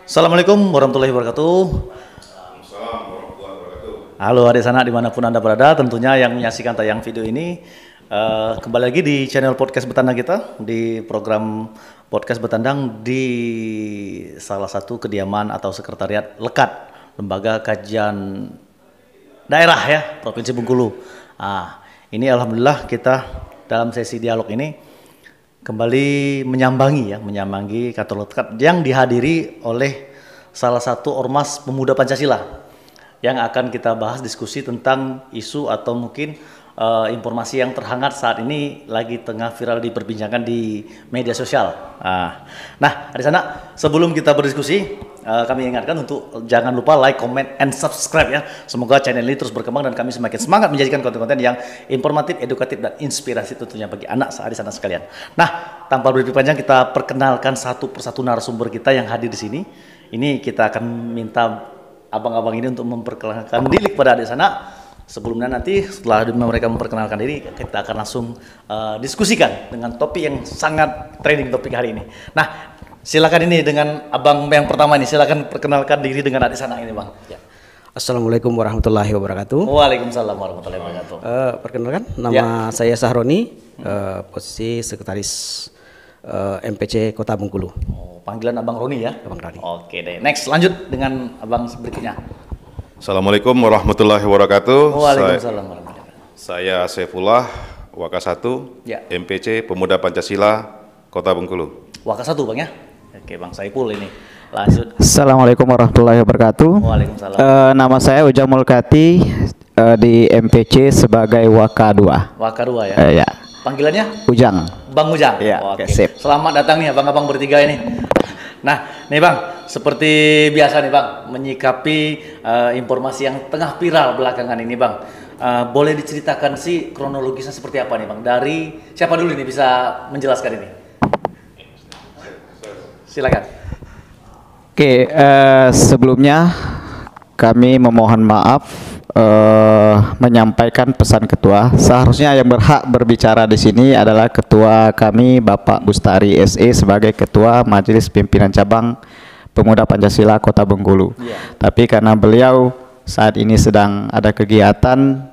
Assalamualaikum warahmatullahi wabarakatuh. Halo adik sana dimanapun Anda berada, tentunya yang menyaksikan tayang video ini kembali lagi di channel podcast Betandang kita, di program podcast Betandang di salah satu kediaman atau sekretariat Lekat, Lembaga Kajian Daerah ya, Provinsi Bengkulu. Ini alhamdulillah kita dalam sesi dialog ini kembali menyambangi kantor Lekat yang dihadiri oleh salah satu ormas pemuda Pancasila yang akan kita bahas diskusi tentang isu atau mungkin informasi yang terhangat saat ini lagi tengah viral diperbincangkan di media sosial. Nah, di sana sebelum kita berdiskusi, kami ingatkan untuk jangan lupa like, comment, and subscribe ya. Semoga channel ini terus berkembang dan kami semakin semangat menjadikan konten-konten yang informatif, edukatif, dan inspirasi tentunya bagi anak di sana sekalian. Nah, tanpa berlebih panjang kita perkenalkan satu persatu narasumber kita yang hadir di sini. Ini kita akan minta abang-abang ini untuk memperkenalkan diri kepada adik sana. Sebelumnya nanti setelah mereka memperkenalkan diri, kita akan langsung diskusikan dengan topik yang sangat trending topik hari ini. Nah, silakan ini dengan abang yang pertama ini, silakan perkenalkan diri dengan adik sana ini bang. Ya. Assalamualaikum warahmatullahi wabarakatuh. Waalaikumsalam warahmatullahi wabarakatuh. Perkenalkan, nama saya Sahroni, posisi sekretaris MPC Kota Bengkulu. Panggilan Abang Roni ya? Abang Roni. Oke deh, next lanjut dengan abang berikutnya. Assalamualaikum warahmatullahi wabarakatuh. Waalaikumsalam warahmatullahi wabarakatuh. Saya Saifullah, Waka 1, ya. MPC Pemuda Pancasila, Kota Bengkulu. Waka 1 bang ya? Oke bang Saiful ini. Lanjut. Assalamualaikum warahmatullahi wabarakatuh. Waalaikumsalam. Nama saya Ujang Mulkati, di MPC sebagai Waka 2. Waka 2 ya? Ya. Panggilannya? Ujang. Bang Ujang? Ya, oke. sip. Selamat datang nih abang-abang bertiga ini. Nah, nih bang, seperti biasa nih bang, menyikapi informasi yang tengah viral belakangan ini bang. Boleh diceritakan sih kronologisnya seperti apa nih bang? Dari siapa dulu nih bisa menjelaskan ini? Silakan. Oke, sebelumnya kami memohon maaf menyampaikan pesan ketua. Seharusnya yang berhak berbicara di sini adalah ketua kami Bapak Bustari SE sebagai ketua Majelis Pimpinan Cabang Pemuda Pancasila Kota Bengkulu. Tapi karena beliau saat ini sedang ada kegiatan,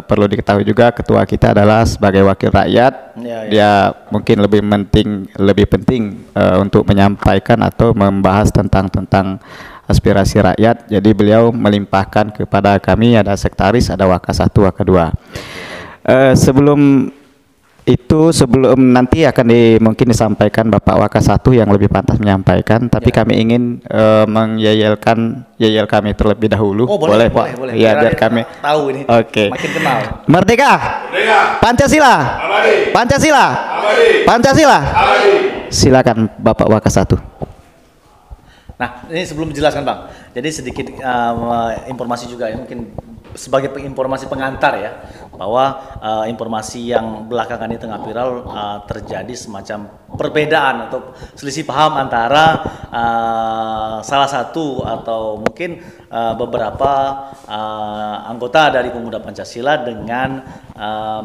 perlu diketahui juga ketua kita adalah sebagai wakil rakyat. Dia mungkin lebih penting untuk menyampaikan atau membahas tentang aspirasi rakyat. Jadi beliau melimpahkan kepada kami, ada sekretaris, ada Waka 1, Waka 2. Sebelum nanti akan mungkin disampaikan Bapak Waka 1 yang lebih pantas menyampaikan, tapi kami ingin yel kami terlebih dahulu. Boleh Pak? Ya, biar kami tahu ini. Oke. Makin kenal. Merdeka! Pancasila! Abadi! Pancasila! Abadi! Pancasila! Abadi! Silakan Bapak Waka 1. Nah, ini sebelum dijelaskan bang, jadi sedikit informasi juga ya, mungkin sebagai informasi pengantar ya, bahwa informasi yang belakangan ini tengah viral, terjadi semacam perbedaan atau selisih paham antara salah satu atau mungkin beberapa anggota dari Pemuda Pancasila dengan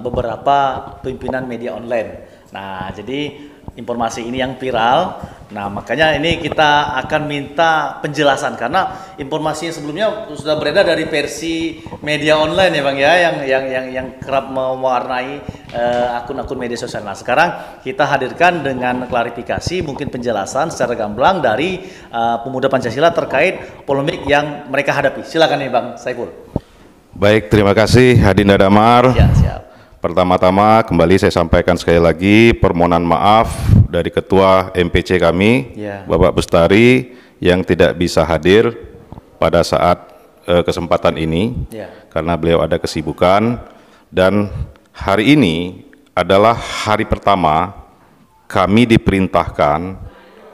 beberapa pimpinan media online. Nah, jadi informasi ini yang viral. Nah, makanya ini kita akan minta penjelasan karena informasi yang sebelumnya sudah beredar dari versi media online ya Bang ya, yang kerap mewarnai akun-akun media sosial. Nah, sekarang kita hadirkan dengan klarifikasi, mungkin penjelasan secara gamblang dari Pemuda Pancasila terkait polemik yang mereka hadapi. Silakan nih Bang Saiful. Baik, terima kasih Hadinda Damar. Ya, siap. Pertama-tama kembali saya sampaikan sekali lagi permohonan maaf dari Ketua MPC kami, Bapak Bustari, yang tidak bisa hadir pada saat kesempatan ini karena beliau ada kesibukan. Dan hari ini adalah hari pertama kami diperintahkan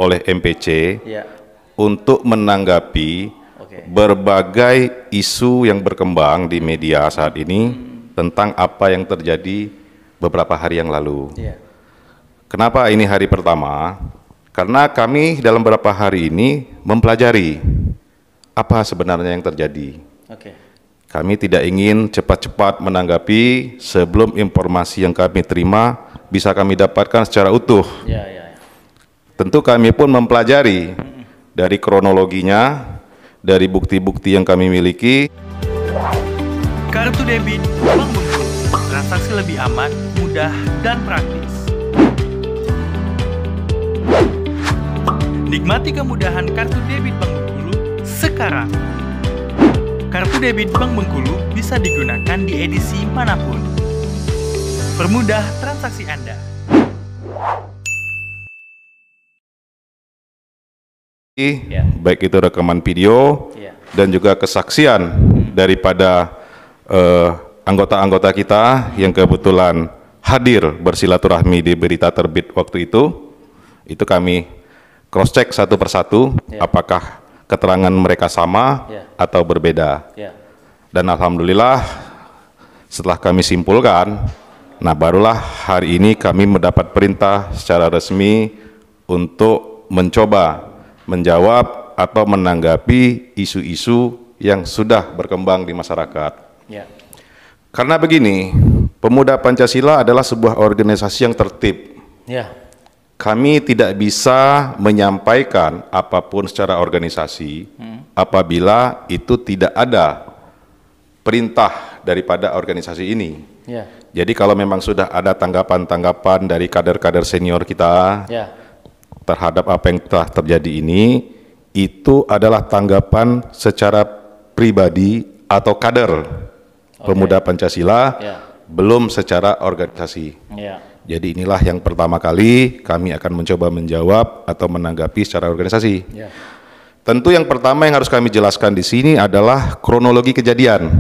oleh MPC untuk menanggapi berbagai isu yang berkembang di media saat ini tentang apa yang terjadi beberapa hari yang lalu. Kenapa ini hari pertama? Karena kami dalam beberapa hari ini mempelajari apa sebenarnya yang terjadi. Kami tidak ingin cepat-cepat menanggapi sebelum informasi yang kami terima bisa kami dapatkan secara utuh. tentu kami pun mempelajari dari kronologinya, dari bukti-bukti yang kami miliki. Kartu debit Bank Bengkulu, transaksi lebih aman, mudah, dan praktis. Nikmati kemudahan kartu debit Bank Bengkulu sekarang. Kartu debit Bank Bengkulu bisa digunakan di edisi manapun. Permudah transaksi Anda. Baik itu rekaman video dan juga kesaksian daripada anggota-anggota kita yang kebetulan hadir bersilaturahmi di berita terbit waktu itu kami cross check satu persatu apakah keterangan mereka sama atau berbeda. Dan alhamdulillah setelah kami simpulkan, nah barulah hari ini kami mendapat perintah secara resmi untuk mencoba menjawab atau menanggapi isu-isu yang sudah berkembang di masyarakat. Karena begini, Pemuda Pancasila adalah sebuah organisasi yang tertib. Kami tidak bisa menyampaikan apapun secara organisasi apabila itu tidak ada perintah daripada organisasi ini. Jadi kalau memang sudah ada tanggapan-tanggapan dari kader-kader senior kita terhadap apa yang telah terjadi ini, itu adalah tanggapan secara pribadi atau kader Pemuda Pancasila, belum secara organisasi. Jadi inilah yang pertama kali kami akan mencoba menjawab atau menanggapi secara organisasi. Tentu yang pertama yang harus kami jelaskan di sini adalah kronologi kejadian.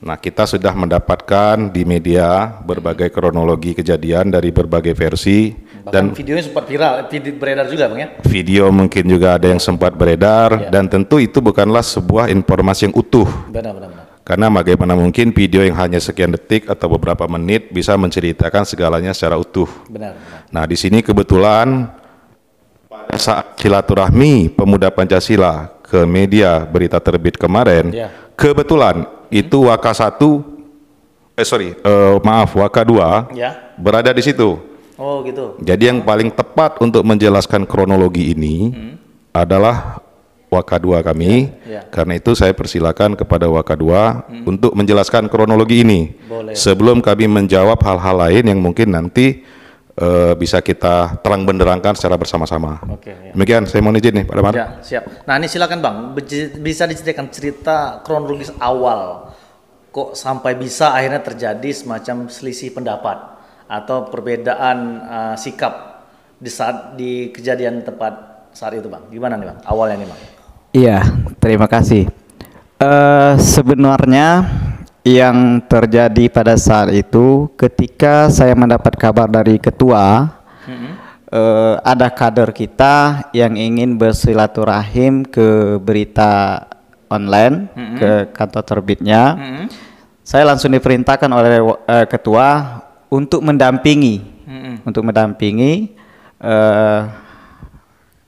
Nah, kita sudah mendapatkan di media berbagai kronologi kejadian dari berbagai versi. Bahkan dan videonya sempat viral, beredar juga Bang ya? Video mungkin juga ada yang sempat beredar, dan tentu itu bukanlah sebuah informasi yang utuh. Benar. Karena bagaimana mungkin video yang hanya sekian detik atau beberapa menit bisa menceritakan segalanya secara utuh. Benar. Nah, di sini kebetulan pada saat silaturahmi Pemuda Pancasila ke media berita terbit kemarin, kebetulan itu Waka 1, Waka 2 berada di situ. Oh gitu. Jadi yang paling tepat untuk menjelaskan kronologi ini adalah Waka 2 kami. Karena itu saya persilakan kepada Waka 2 untuk menjelaskan kronologi ini. Sebelum kami menjawab hal-hal lain yang mungkin nanti bisa kita terang benderangkan secara bersama-sama. Demikian, saya mohon izin nih Pak Damar. Siap. Nah ini silakan Bang, bisa diceritakan cerita kronologis awal kok sampai bisa akhirnya terjadi semacam selisih pendapat atau perbedaan sikap di kejadian tepat saat itu Bang. Gimana nih Bang awalnya nih Bang? Iya, terima kasih. Sebenarnya yang terjadi pada saat itu ketika saya mendapat kabar dari ketua ada kader kita yang ingin bersilaturahim ke berita online ke kantor terbitnya. Saya langsung diperintahkan oleh ketua untuk mendampingi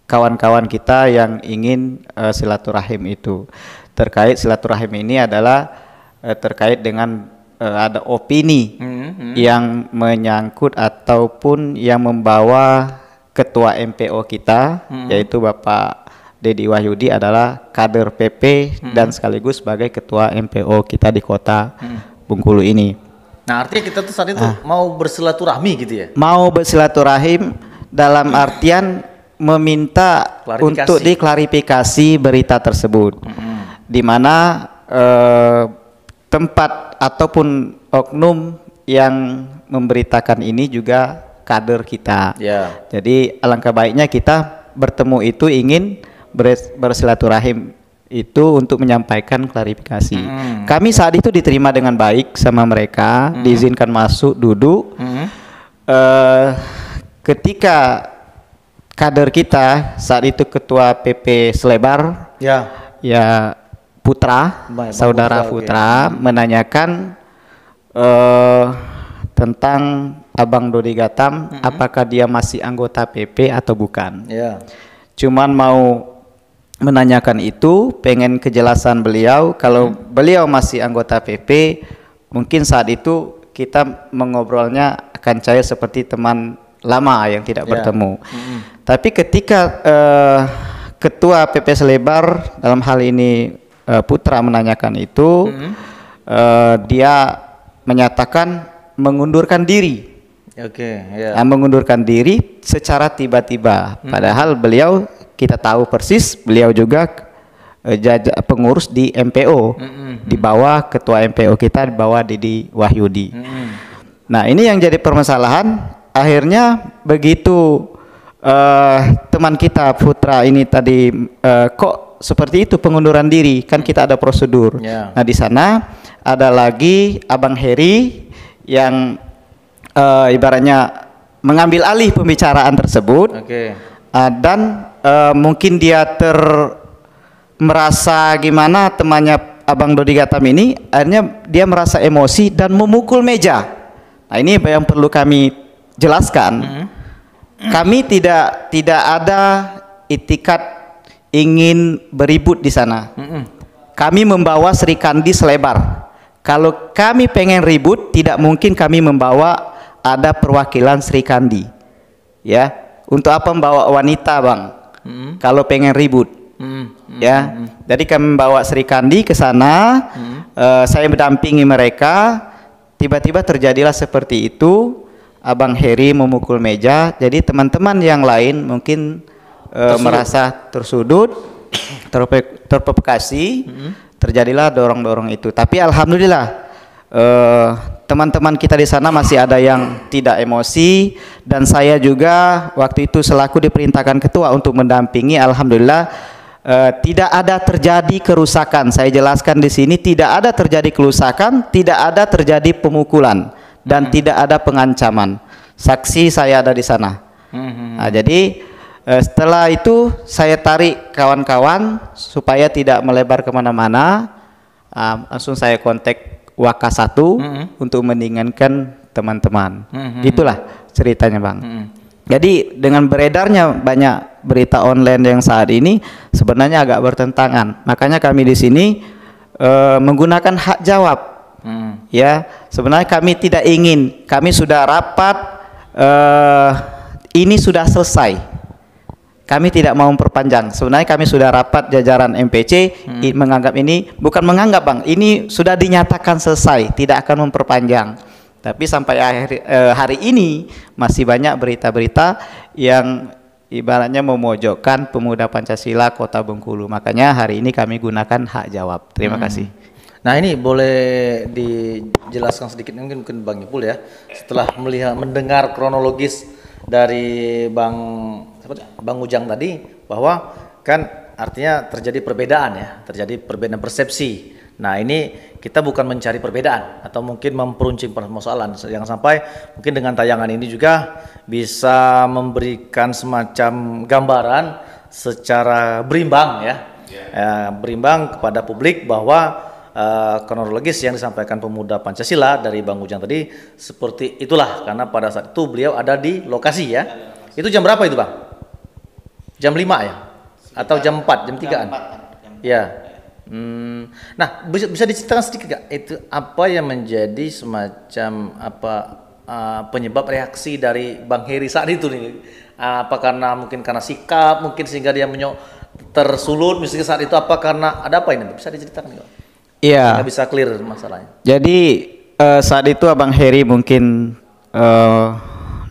kawan-kawan kita yang ingin silaturahim itu. Terkait silaturahim ini adalah terkait dengan ada opini yang menyangkut ataupun yang membawa ketua MPO kita yaitu Bapak Dedi Wahyudi adalah kader PP dan sekaligus sebagai ketua MPO kita di kota Bengkulu ini. Nah artinya kita tuh saat itu mau bersilaturahmi gitu ya? Mau bersilaturahim dalam artian meminta untuk diklarifikasi berita tersebut, di mana tempat ataupun oknum yang memberitakan ini juga kader kita. Jadi alangkah baiknya kita bertemu itu ingin bersilaturahim itu untuk menyampaikan klarifikasi. Kami saat itu diterima dengan baik sama mereka, diizinkan masuk duduk. Ketika kader kita saat itu ketua PP Selebar, ya Putra, saudara Putra, menanyakan tentang Abang Dodi Gatam, apakah dia masih anggota PP atau bukan. Cuman mau menanyakan itu, pengen kejelasan beliau. Kalau beliau masih anggota PP, mungkin saat itu kita mengobrolnya akan cair seperti teman lama yang tidak bertemu. Tapi ketika Ketua PP Selebar dalam hal ini Putra menanyakan itu, dia menyatakan mengundurkan diri. Mengundurkan diri secara tiba-tiba. Padahal beliau, kita tahu persis, beliau juga pengurus di MPO, di bawah ketua MPO kita, di bawah Didi Wahyudi. Nah, ini yang jadi permasalahan. Akhirnya begitu teman kita Putra ini tadi kok seperti itu pengunduran diri, kan kita ada prosedur. Nah, di sana ada lagi Abang Heri yang ibaratnya mengambil alih pembicaraan tersebut. Dan mungkin dia merasa gimana temannya Abang Dodi Gatam ini, akhirnya dia merasa emosi dan memukul meja. Nah, ini yang perlu kami jelaskan. Kami tidak ada itikat ingin beribut di sana. Kami membawa Sri Kandi Selebar. Kalau kami pengen ribut, tidak mungkin kami membawa ada perwakilan Sri Kandi. Ya, untuk apa membawa wanita, Bang? Kalau pengen ribut. Ya, jadi kami membawa Sri Kandi ke sana. Saya mendampingi mereka. Tiba-tiba terjadilah seperti itu. Abang Heri memukul meja. Jadi teman-teman yang lain mungkin merasa tersudut, terprovokasi. Terjadilah dorong-dorong itu. Tapi alhamdulillah teman-teman kita di sana masih ada yang tidak emosi, dan saya juga waktu itu selaku diperintahkan ketua untuk mendampingi. Alhamdulillah tidak ada terjadi kerusakan. Saya jelaskan di sini, tidak ada terjadi kerusakan, tidak ada terjadi pemukulan, dan tidak ada pengancaman. Saksi saya ada di sana. Nah, jadi setelah itu saya tarik kawan-kawan supaya tidak melebar kemana-mana. Langsung saya kontak Waka 1 untuk mendinginkan teman-teman. Itulah ceritanya, Bang. Jadi dengan beredarnya banyak berita online yang saat ini sebenarnya agak bertentangan. Makanya kami di sini menggunakan hak jawab. Ya, sebenarnya kami tidak ingin. Kami sudah rapat, ini sudah selesai. Kami tidak mau memperpanjang. Sebenarnya kami sudah rapat jajaran MPC menganggap ini, bukan menganggap, Bang, ini sudah dinyatakan selesai, tidak akan memperpanjang. Tapi sampai hari ini masih banyak berita-berita yang ibaratnya memojokkan pemuda Pancasila Kota Bengkulu. Makanya hari ini kami gunakan hak jawab. Terima kasih. Nah, ini boleh dijelaskan sedikit mungkin Bang Ipul ya, setelah mendengar kronologis dari Bang Ujang tadi, bahwa kan artinya terjadi perbedaan persepsi. Nah, ini kita bukan mencari perbedaan atau mungkin memperuncing permasalahan, yang sampai mungkin dengan tayangan ini juga bisa memberikan semacam gambaran secara berimbang berimbang kepada publik bahwa kronologis yang disampaikan pemuda Pancasila dari Bang Ujang tadi seperti itulah, karena pada saat itu beliau ada di lokasi ya. Itu jam berapa itu, Bang? Jam 5 ya? Atau jam 4, jam 3-an? Ya. Nah, bisa diceritakan sedikit gak itu apa yang menjadi semacam penyebab reaksi dari Bang Heri saat itu nih? Apa karena sikap mungkin sehingga dia tersulut misalnya saat itu, apa karena ada apa ini? Bisa diceritakan gak? Iya. Nggak bisa clear masalahnya. Jadi saat itu Abang Heri mungkin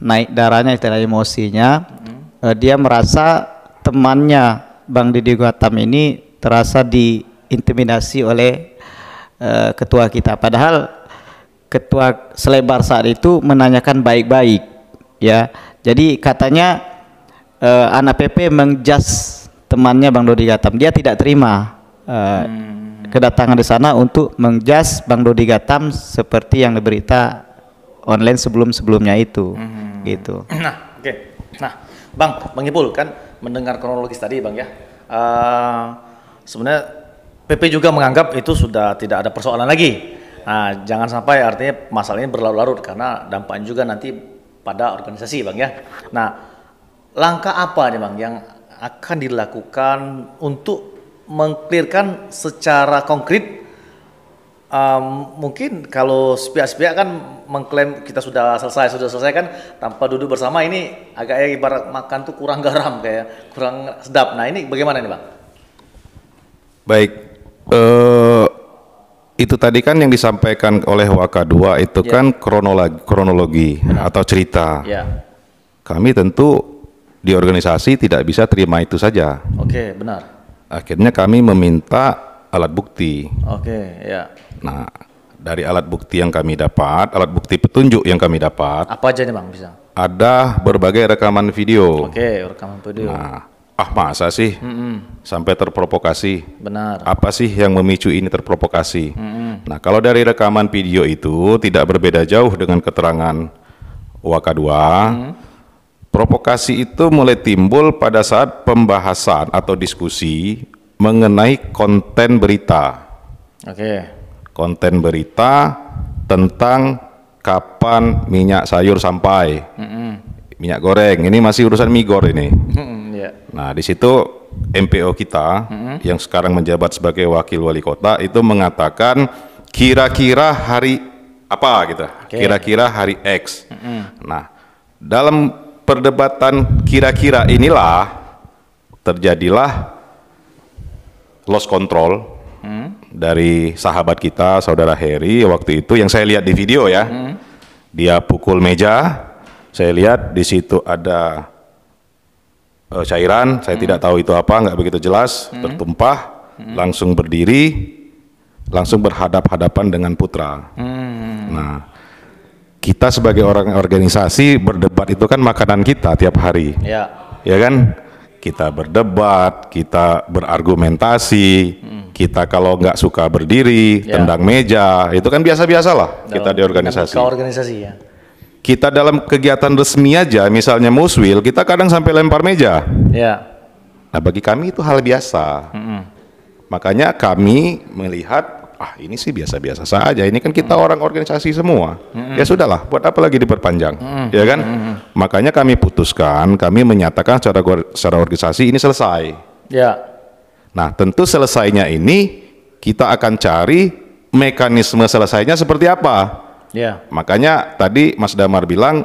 naik darahnya, istilah emosinya. Dia merasa temannya Bang Didi Gatam ini terasa diintimidasi oleh ketua kita. Padahal ketua Selebar saat itu menanyakan baik-baik, ya. Jadi katanya anak PP menjas temannya Bang Dodi Gatam. Dia tidak terima kedatangan di sana untuk menjas Bang Dodi Gatam seperti yang diberita online sebelum-sebelumnya itu, gitu. Nah, oke. Nah, Bang Ipul kan mendengar kronologis tadi, Bang ya. Sebenarnya PP juga menganggap itu sudah tidak ada persoalan lagi. Nah, jangan sampai artinya masalah ini berlarut-larut karena dampaknya juga nanti pada organisasi, Bang ya. Nah, langkah apa nih, Bang, yang akan dilakukan untuk mengklirkan secara konkret mungkin kalau sepihak-sepihak kan mengklaim kita sudah selesai kan tanpa duduk bersama, ini agak ibarat makan tuh kurang garam, kayak kurang sedap. Nah ini bagaimana nih Bang? Baik, itu tadi kan yang disampaikan oleh Waka2 itu kan kronologi atau cerita. Ya. Kami tentu di organisasi tidak bisa terima itu saja. Oke, benar. Akhirnya kami meminta alat bukti. Oke, ya. Nah, dari alat bukti yang kami dapat, alat bukti petunjuk yang kami dapat, Apa aja nih Bang bisa? ada berbagai rekaman video. Oke, rekaman video. Nah, masa sih sampai terprovokasi? Benar. Apa sih yang memicu ini terprovokasi? Nah, kalau dari rekaman video itu tidak berbeda jauh dengan keterangan Waka2, provokasi itu mulai timbul pada saat pembahasan atau diskusi mengenai konten berita. Oke. Konten berita tentang kapan minyak sayur sampai, minyak goreng. Ini masih urusan migor ini. Ya. Nah, di situ MPO kita yang sekarang menjabat sebagai wakil wali kota itu mengatakan kira-kira hari apa gitu, kira-kira hari X. Nah, dalam perdebatan kira-kira inilah terjadilah loss control dari sahabat kita, saudara Heri waktu itu yang saya lihat di video ya. Dia pukul meja, saya lihat di situ ada cairan, saya tidak tahu itu apa, nggak begitu jelas, tertumpah, langsung berdiri, langsung berhadap-hadapan dengan putra. Nah, kita sebagai orang organisasi berdebat itu kan makanan kita tiap hari, ya kan? Kita berdebat, kita berargumentasi, kita kalau nggak suka berdiri, tendang meja, itu kan biasa-biasalah kita di organisasi. Organisasi ya. Kita dalam kegiatan resmi aja, misalnya muswil, kita kadang sampai lempar meja. Ya. Nah, bagi kami itu hal biasa. Makanya kami melihat, ini sih biasa-biasa saja. Ini kan kita orang organisasi semua. Ya sudahlah, buat apa lagi diperpanjang, ya kan? Makanya kami putuskan, kami menyatakan secara organisasi ini selesai. Ya. Nah, tentu selesainya ini kita akan cari mekanisme selesainya seperti apa. Ya. Makanya tadi Mas Damar bilang,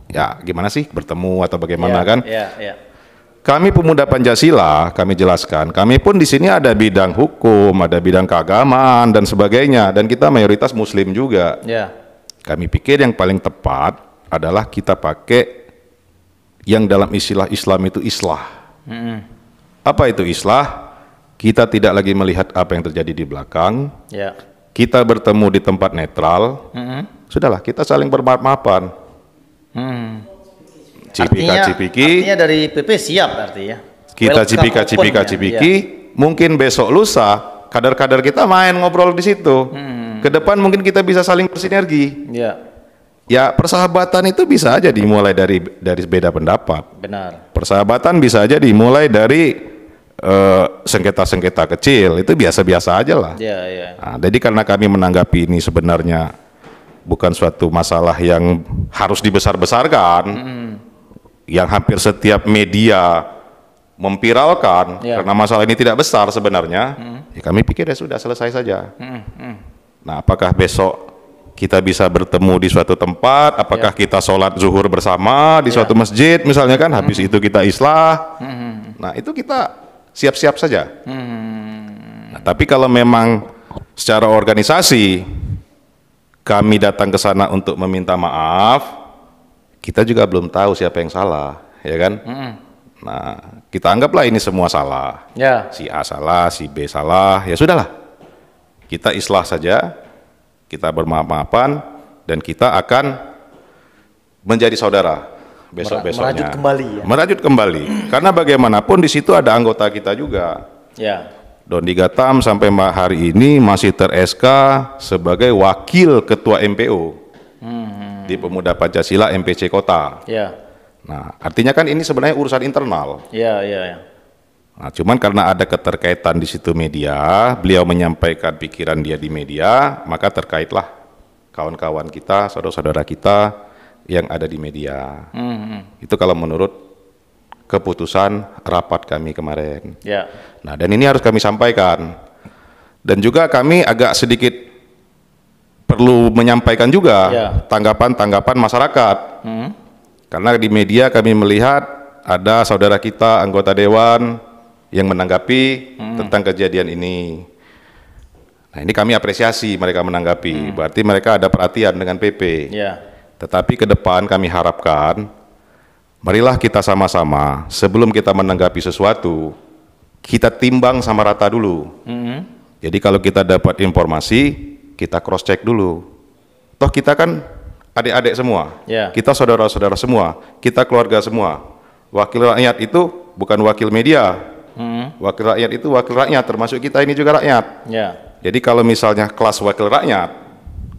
ya gimana sih bertemu atau bagaimana kan? Ya. Kami pemuda Pancasila, kami jelaskan, kami pun di sini ada bidang hukum, ada bidang keagamaan dan sebagainya, dan kita mayoritas Muslim juga. Ya. Kami pikir yang paling tepat adalah kita pakai yang dalam istilah Islam itu islah. Apa itu islah? Kita tidak lagi melihat apa yang terjadi di belakang. Ya. Kita bertemu di tempat netral, sudahlah kita saling bermaaf-maafan. Cipika-cipiki. Artinya dari PP siap artinya. Kita cipika-cipiki. Mungkin besok lusa kader-kader kita main ngobrol di situ. Ke depan mungkin kita bisa saling bersinergi. Ya. Ya persahabatan itu bisa aja dimulai dari beda pendapat. Benar. Persahabatan bisa aja dimulai dari sengketa-sengketa kecil, itu biasa-biasa aja lah. Ya. Nah, jadi karena kami menanggapi ini sebenarnya bukan suatu masalah yang harus dibesar-besarkan, yang hampir setiap media memviralkan, karena masalah ini tidak besar sebenarnya, ya kami pikir ya sudah selesai saja. Nah, apakah besok kita bisa bertemu di suatu tempat, apakah kita sholat zuhur bersama di suatu masjid misalnya kan, habis itu kita islah, nah itu kita siap-siap saja. Nah, tapi kalau memang secara organisasi kami datang ke sana untuk meminta maaf, kita juga belum tahu siapa yang salah, ya kan? Nah, kita anggaplah ini semua salah. Ya. Si A salah, si B salah, ya sudahlah. Kita islah saja, kita bermaaf-maafan, dan kita akan menjadi saudara. Besok-besoknya merajut kembali ya? Merajut kembali, karena bagaimanapun di situ ada anggota kita juga. Ya. Doni Gatam sampai hari ini masih ter-SK sebagai wakil ketua MPO di Pemuda Pancasila MPC Kota. Ya. Nah, artinya kan ini sebenarnya urusan internal. Ya. Nah, cuman karena ada keterkaitan di situ media, beliau menyampaikan pikiran dia di media, maka terkaitlah kawan-kawan kita, saudara-saudara kita yang ada di media. Itu kalau menurut keputusan rapat kami kemarin. Ya. Nah, dan ini harus kami sampaikan. Dan juga kami agak sedikit perlu menyampaikan juga tanggapan-tanggapan masyarakat. Karena di media kami melihat ada saudara kita anggota dewan yang menanggapi tentang kejadian ini. Nah, ini kami apresiasi mereka menanggapi. Berarti mereka ada perhatian dengan PP. Tetapi ke depan kami harapkan, marilah kita sama-sama sebelum kita menanggapi sesuatu, kita timbang sama rata dulu. Jadi kalau kita dapat informasi, kita cross check dulu. Toh kita kan adik-adik semua, kita saudara-saudara semua, kita keluarga semua. Wakil rakyat itu bukan wakil media, wakil rakyat itu wakil rakyat, termasuk kita ini juga rakyat. Jadi kalau misalnya kelas wakil rakyat,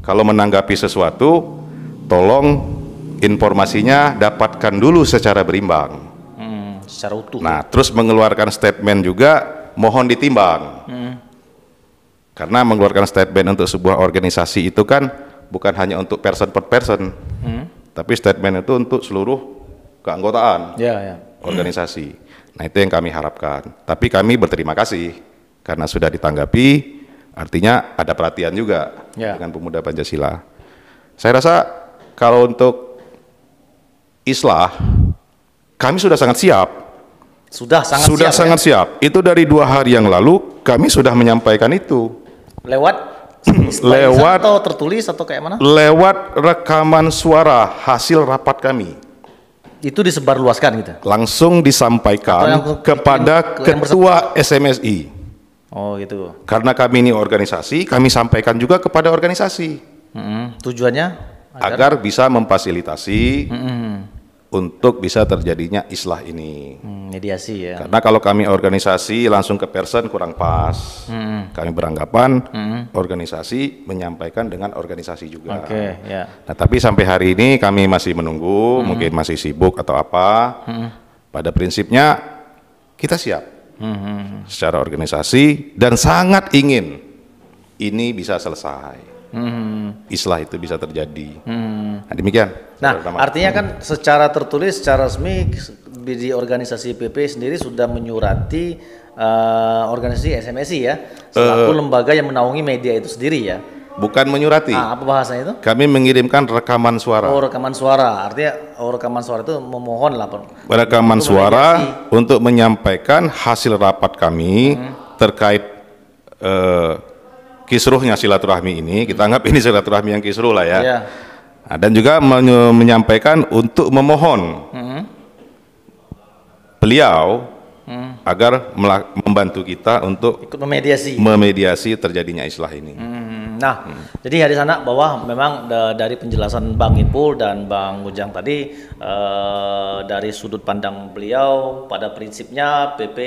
kalau menanggapi sesuatu, tolong informasinya dapatkan dulu secara berimbang, secara utuh. Nah, terus mengeluarkan statement juga mohon ditimbang. Karena mengeluarkan statement untuk sebuah organisasi itu kan bukan hanya untuk person per person, tapi statement itu untuk seluruh keanggotaan organisasi. Nah, itu yang kami harapkan. Tapi kami berterima kasih karena sudah ditanggapi, artinya ada perhatian juga dengan pemuda Pancasila. Saya rasa kalau untuk islah, kami sudah sangat siap. Sudah sangat siap. Itu dari 2 hari yang lalu kami sudah menyampaikan itu. Lewat atau tertulis atau kayak mana? Lewat rekaman suara hasil rapat kami. Itu disebarluaskan gitu? Langsung disampaikan kepada ketua SMSI. Oh gitu. Karena kami ini organisasi, kami sampaikan juga kepada organisasi. Tujuannya? Agar bisa memfasilitasi untuk bisa terjadinya islah ini. Mediasi ya. Karena kalau kami organisasi langsung ke person kurang pas. Kami beranggapan organisasi menyampaikan dengan organisasi juga. Nah, tapi sampai hari ini kami masih menunggu, mungkin masih sibuk atau apa. Pada prinsipnya kita siap secara organisasi dan sangat ingin ini bisa selesai. Islah itu bisa terjadi. Nah, demikian. Nah, artinya kan secara tertulis, secara resmi di organisasi PP sendiri sudah menyurati organisasi SMSI ya, selaku lembaga yang menaungi media itu sendiri ya. Bukan menyurati. Apa bahasanya itu? Kami mengirimkan rekaman suara. Oh, rekaman suara. Artinya rekaman suara itu memohon lah. Rekaman suara untuk menyampaikan hasil rapat kami terkait kisruhnya silaturahmi ini. Kita anggap ini silaturahmi yang kisruh lah ya. Nah, dan juga menyampaikan untuk memohon beliau agar membantu kita untuk ikut memediasi terjadinya islah ini. Nah, jadi hadis anak bahwa memang dari penjelasan Bang Ipul dan Bang Ujang tadi, dari sudut pandang beliau pada prinsipnya PP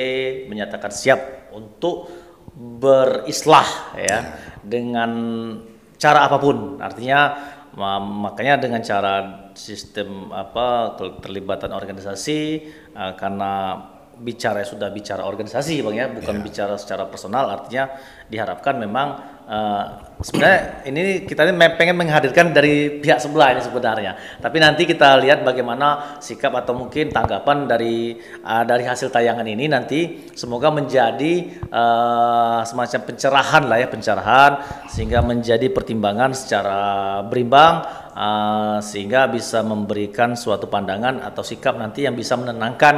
menyatakan siap untuk berislah ya dengan cara apapun. Artinya makanya dengan cara sistem keterlibatan organisasi, karena sudah bicara organisasi Bang ya, bukan bicara secara personal. Artinya diharapkan memang sebenarnya ini kita pengen menghadirkan dari pihak sebelah ini sebenarnya, tapi nanti kita lihat bagaimana sikap atau mungkin tanggapan dari hasil tayangan ini nanti. Semoga menjadi semacam pencerahan lah ya, sehingga menjadi pertimbangan secara berimbang, sehingga bisa memberikan suatu pandangan atau sikap nanti yang bisa menenangkan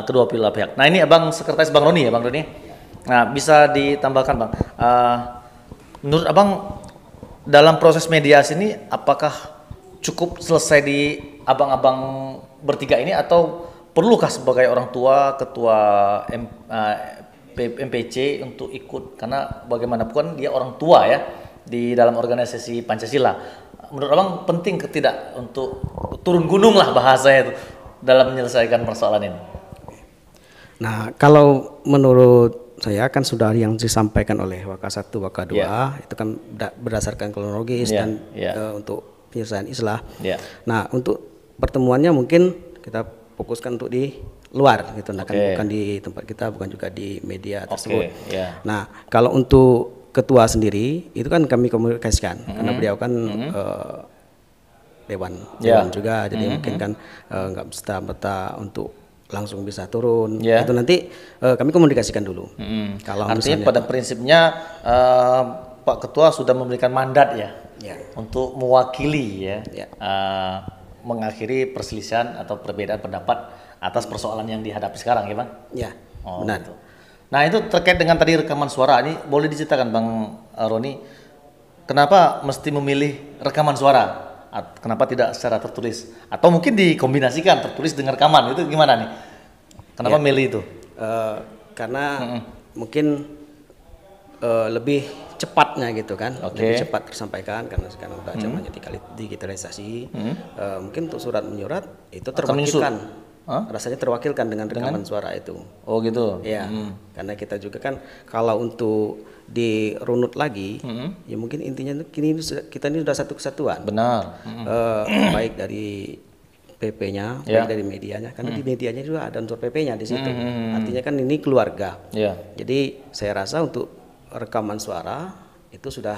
kedua belah pihak. Nah, ini Abang Sekretaris Bang Roni ya Bang Roni. Nah, bisa ditambahkan Bang, menurut Abang dalam proses mediasi ini apakah cukup selesai di abang-abang bertiga ini, atau perlukah sebagai orang tua ketua MPC untuk ikut, karena bagaimanapun dia orang tua ya di dalam organisasi Pancasila. Menurut Abang penting tidak untuk turun gunung lah bahasanya itu dalam menyelesaikan persoalan ini? Nah, kalau menurut saya kan sudah yang disampaikan oleh Waka 1, Waka 2 itu kan berdasarkan kronologis dan untuk penyelesaian islah. Nah, untuk pertemuannya mungkin kita fokuskan untuk di luar gitu, nah kan bukan di tempat kita, bukan juga di media tersebut. Nah, kalau untuk ketua sendiri itu kan kami komunikasikan karena beliau kan dewan juga, jadi mungkin kan nggak serta-merta untuk langsung bisa turun. Itu nanti kami komunikasikan dulu. Kalau artinya pada prinsipnya Pak Ketua sudah memberikan mandat ya, untuk mewakili mengakhiri perselisihan atau perbedaan pendapat atas persoalan yang dihadapi sekarang ya Bang? Ya, benar. Gitu. Nah itu terkait dengan tadi rekaman suara, ini boleh diceritakan Bang Roni, kenapa mesti memilih rekaman suara? Kenapa tidak secara tertulis? Atau mungkin dikombinasikan tertulis dengan rekaman, itu gimana nih? Kenapa milih itu? Karena mungkin lebih cepatnya gitu kan, lebih cepat tersampaikan karena sekarang udah zamannya digitalisasi. Mungkin untuk surat menyurat itu terwakilkan. Rasanya terwakilkan dengan rekaman suara itu. Oh gitu. Ya, karena kita juga kan kalau untuk dirunut lagi, ya mungkin intinya kita ini sudah satu kesatuan. Benar. Baik dari PP-nya, baik dari medianya, karena di medianya juga ada unsur PP-nya di situ. Artinya kan ini keluarga. Jadi saya rasa untuk rekaman suara itu sudah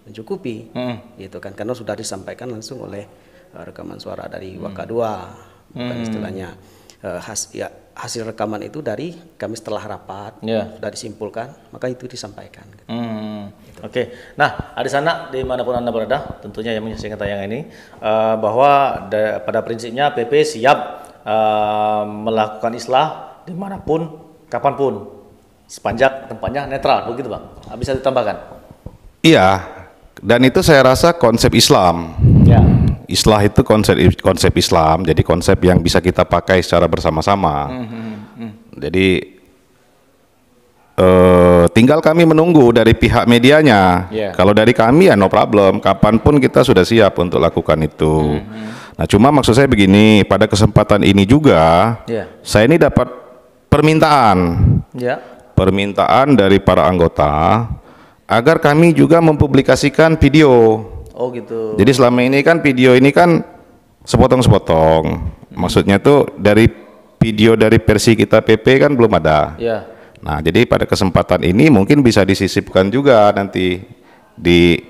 mencukupi, gitu kan, karena sudah disampaikan langsung oleh rekaman suara dari Wakadua. Bukan istilahnya hasil rekaman itu dari kami setelah rapat sudah disimpulkan, maka itu disampaikan. Oke. Nah, di sana dimanapun Anda berada, tentunya yang menyaksikan tayangan ini, bahwa pada prinsipnya PP siap melakukan islah dimanapun, kapanpun, sepanjak tempatnya netral, begitu Bang? Bisa ditambahkan? Iya, dan itu saya rasa konsep Islam. Islah itu konsep Islam, jadi konsep yang bisa kita pakai secara bersama-sama. Jadi tinggal kami menunggu dari pihak medianya. Kalau dari kami ya no problem, kapanpun kita sudah siap untuk lakukan itu. Nah cuma maksud saya begini, pada kesempatan ini juga saya ini dapat permintaan dari para anggota agar kami juga mempublikasikan video. Oh gitu. Jadi selama ini kan video ini kan sepotong-sepotong. Maksudnya tuh dari video dari versi kita PP kan belum ada. Nah, jadi pada kesempatan ini mungkin bisa disisipkan juga nanti di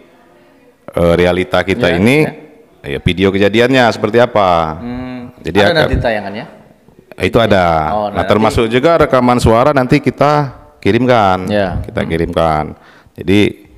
realita kita ini ya video kejadiannya seperti apa. Jadi ada nanti tayangannya? Itu ada. Nah, termasuk juga rekaman suara nanti kita kirimkan. Kita kirimkan. Jadi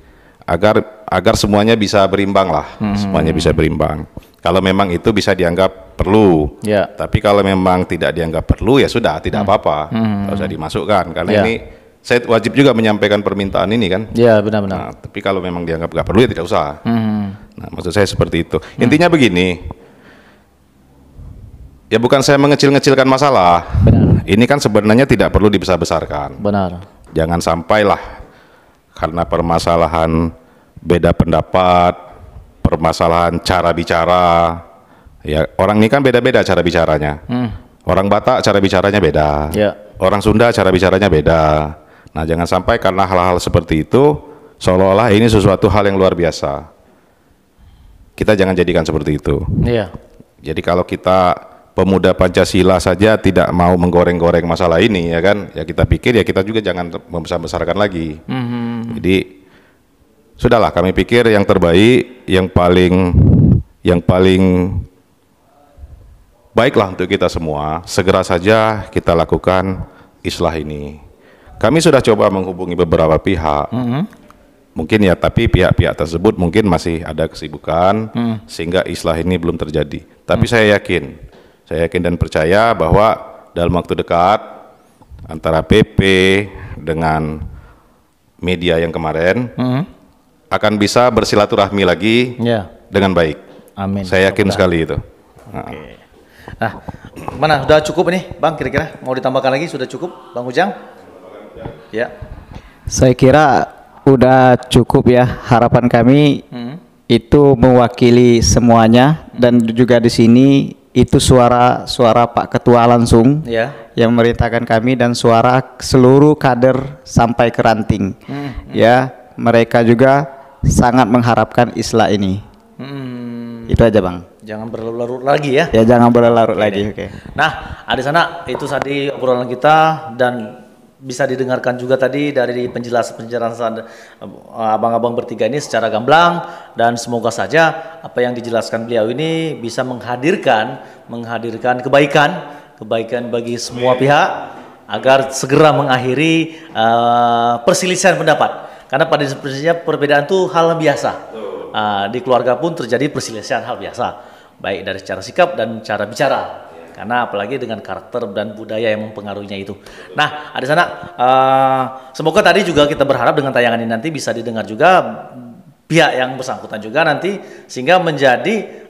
agar semuanya bisa berimbang lah, semuanya bisa berimbang. Kalau memang itu bisa dianggap perlu, tapi kalau memang tidak dianggap perlu ya sudah, tidak apa-apa, nggak usah dimasukkan. Karena ini saya wajib juga menyampaikan permintaan ini kan. Benar-benar. Nah, tapi kalau memang dianggap nggak perlu ya tidak usah. Nah, maksud saya seperti itu. Intinya begini, ya bukan saya mengecil-ngecilkan masalah. Ini kan sebenarnya tidak perlu dibesar-besarkan. Jangan sampailah karena permasalahan beda pendapat, permasalahan cara bicara, ya orang ini kan beda-beda cara bicaranya. Orang Batak cara bicaranya beda, orang Sunda cara bicaranya beda. Nah jangan sampai karena hal-hal seperti itu seolah-olah ini sesuatu hal yang luar biasa. Kita jangan jadikan seperti itu. Jadi kalau kita pemuda Pancasila saja tidak mau menggoreng-goreng masalah ini, ya kan? Ya kita pikir ya kita juga jangan membesar-besarkan lagi. Jadi sudahlah, kami pikir yang terbaik, yang paling baiklah untuk kita semua, segera saja kita lakukan islah ini. Kami sudah coba menghubungi beberapa pihak, mungkin ya, tapi pihak-pihak tersebut mungkin masih ada kesibukan, sehingga islah ini belum terjadi. Tapi saya yakin dan percaya bahwa dalam waktu dekat antara PP dengan media yang kemarin akan bisa bersilaturahmi lagi dengan baik. Amin. Saya yakin sekali itu. Nah, mana sudah cukup ini, Bang? Kira-kira mau ditambahkan lagi? Sudah cukup, Bang Ujang? Saya kira udah cukup ya. Harapan kami itu mewakili semuanya, dan juga di sini itu suara Pak Ketua langsung yang memerintahkan kami, dan suara seluruh kader sampai ke ranting. Ya, mereka juga sangat mengharapkan islah ini. Itu aja Bang. Jangan berlarut-larut lagi ya. Ya jangan berlarut lagi. Nah, di sana itu tadi obrolan kita, dan bisa didengarkan juga tadi dari penjelasan abang-abang bertiga ini secara gamblang, dan semoga saja apa yang dijelaskan beliau ini bisa menghadirkan kebaikan bagi semua pihak agar segera mengakhiri perselisihan pendapat. Karena pada prinsipnya perbedaan itu hal biasa. Di keluarga pun terjadi perselisihan hal biasa, baik dari cara sikap dan cara bicara. Karena apalagi dengan karakter dan budaya yang mempengaruhinya itu. Nah, ada sana, semoga tadi juga kita berharap dengan tayangan ini nanti bisa didengar juga pihak yang bersangkutan juga nanti, sehingga menjadi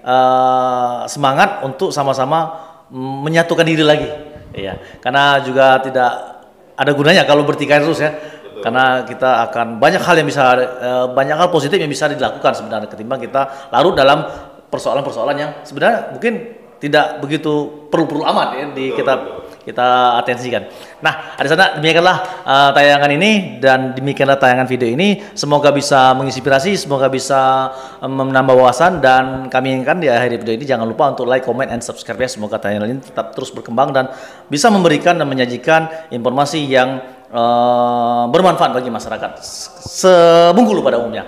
semangat untuk sama-sama menyatukan diri lagi. Iya, karena juga tidak ada gunanya kalau bertikai terus ya. Betul. Karena kita akan banyak hal yang bisa, banyak hal positif yang bisa dilakukan sebenarnya ketimbang kita larut dalam persoalan-persoalan yang sebenarnya mungkin tidak begitu perlu amat ya kita atensikan. Nah, ada sana demikianlah tayangan ini dan demikianlah tayangan video ini. Semoga bisa menginspirasi, semoga bisa menambah wawasan, dan kami inginkan di akhir video ini jangan lupa untuk like, comment, and subscribe ya. Semoga tayangan ini tetap terus berkembang dan bisa memberikan dan menyajikan informasi yang bermanfaat bagi masyarakat Bengkulu pada umumnya.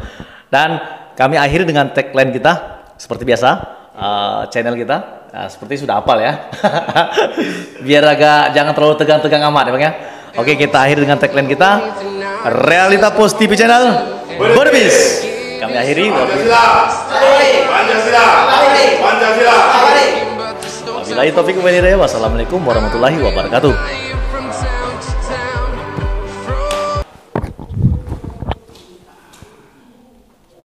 Dan kami akhiri dengan tagline kita seperti biasa, channel kita. Nah, seperti sudah hafal ya. Biar agak jangan terlalu tegang-tegang amat ya Bang ya. Oke, kita akhiri dengan tagline kita, Realita Post TV Channel berbis. Kami akhiri. Pancasila. Wabillahi taufiq wal hidayah. Wassalamualaikum warahmatullahi wabarakatuh.